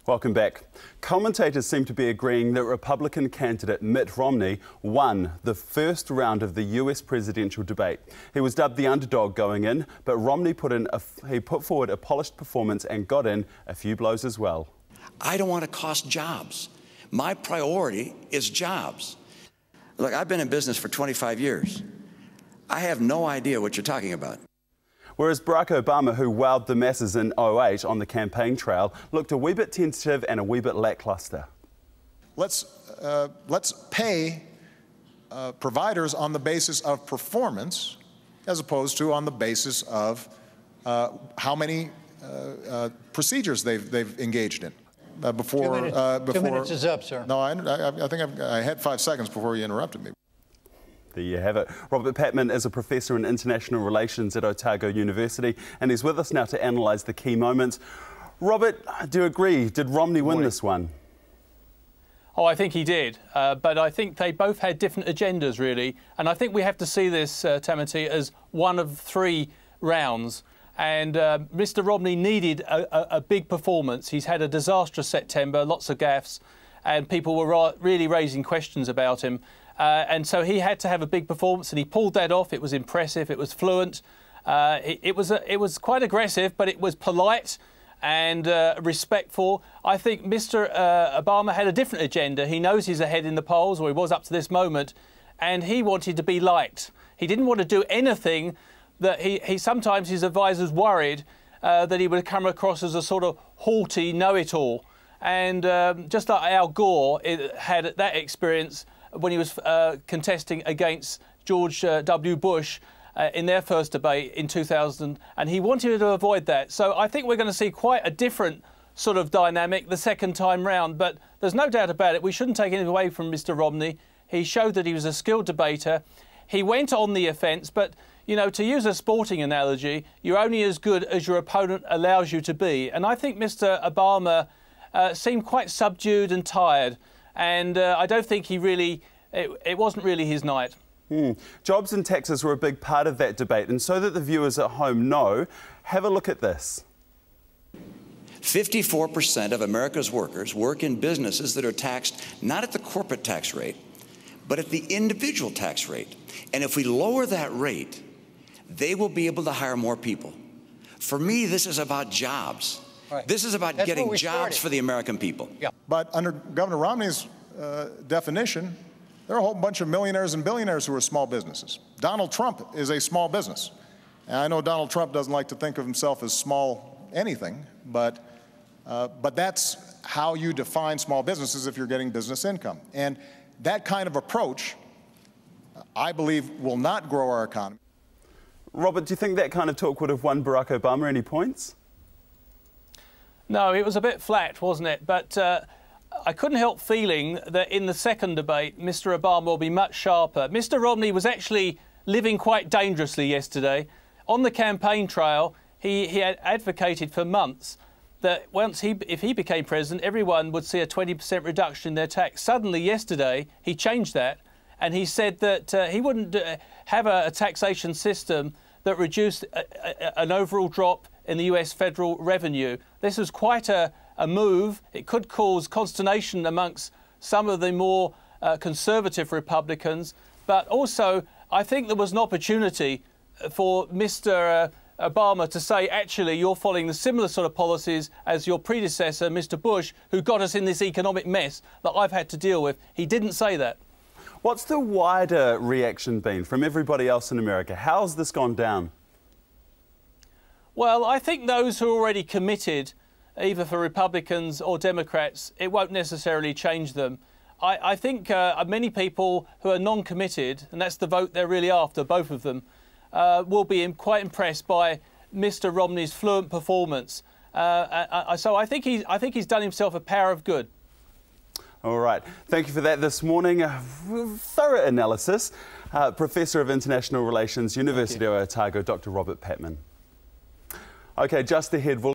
Welcome back. Commentators seem to be agreeing that Republican candidate Mitt Romney won the first round of the US presidential debate. He was dubbed the underdog going in, but Romney put forward a polished performance and got in a few blows as well. I don't want to cost jobs. My priority is jobs. Look, I've been in business for 25 years. I have no idea what you're talking about. Whereas Barack Obama, who wowed the masses in 2008 on the campaign trail, looked a wee bit tentative and a wee bit lackluster. Let's pay providers on the basis of performance as opposed to on the basis of how many procedures they've engaged in. 2 minutes is up, sir. No, I think I had 5 seconds before you interrupted me. There you have it. Robert Patman is a professor in international relations at Otago University, and he's with us now to analyse the key moments. Robert, do you agree? Did Romney win this one? Oh, I think he did, but I think they both had different agendas, really. And I think we have to see this, Tamati, as one of 3 rounds. And Mr. Romney needed a big performance. He's had a disastrous September, lots of gaffes, and people were really raising questions about him. And so he had to have a big performance, and he pulled that off. It was impressive. It was fluent. It was quite aggressive, but it was polite and respectful. I think Mr. Obama had a different agenda. He knows he's ahead in the polls, or he was up to this moment, and he wanted to be liked. He didn't want to do anything that sometimes his advisors worried that he would come across as a sort of haughty know-it-all. And just like Al Gore had that experience when he was contesting against George W. Bush in their first debate in 2000, and he wanted to avoid that. So I think we're going to see quite a different sort of dynamic the second time round, but there's no doubt about it. We shouldn't take anything away from Mr. Romney. He showed that he was a skilled debater. He went on the offence, but, you know, to use a sporting analogy, you're only as good as your opponent allows you to be. And I think Mr. Obama seemed quite subdued and tired. And I don't think he really, it wasn't really his night. Jobs and taxes were a big part of that debate, and so that the viewers at home know, have a look at this. 54% of America's workers work in businesses that are taxed not at the corporate tax rate, but at the individual tax rate. And if we lower that rate, they will be able to hire more people. For me, this is about jobs. Right. This is about getting jobs for the American people. Yeah. But under Governor Romney's definition, there are a whole bunch of millionaires and billionaires who are small businesses. Donald Trump is a small business. And I know Donald Trump doesn't like to think of himself as small anything, but that's how you define small businesses if you're getting business income. And that kind of approach, I believe, will not grow our economy. Robert, do you think that kind of talk would have won Barack Obama any points? No, it was a bit flat, wasn't it? But I couldn't help feeling that in the second debate, Mr. Obama will be much sharper. Mr. Romney was actually living quite dangerously yesterday. On the campaign trail, he had advocated for months that if he became president, everyone would see a 20% reduction in their tax. Suddenly, yesterday, he changed that, and he said that he wouldn't have a taxation system that reduced an overall drop in the US federal revenue. This was quite a move. It could cause consternation amongst some of the more conservative Republicans, but also I think there was an opportunity for Mr. Obama to say, actually, you're following the similar sort of policies as your predecessor, Mr. Bush, who got us in this economic mess that I've had to deal with. He didn't say that. What's the wider reaction been from everybody else in America? How's this gone down? Well, I think those who are already committed, either for Republicans or Democrats, it won't necessarily change them. I think many people who are non-committed, and that's the vote they're really after, both of them, will be quite impressed by Mr. Romney's fluent performance. So I think he's done himself a power of good. All right. Thank you for that this morning. Thorough analysis. Professor of International Relations, University of Otago, Dr. Robert Patman. OK, just ahead, we'll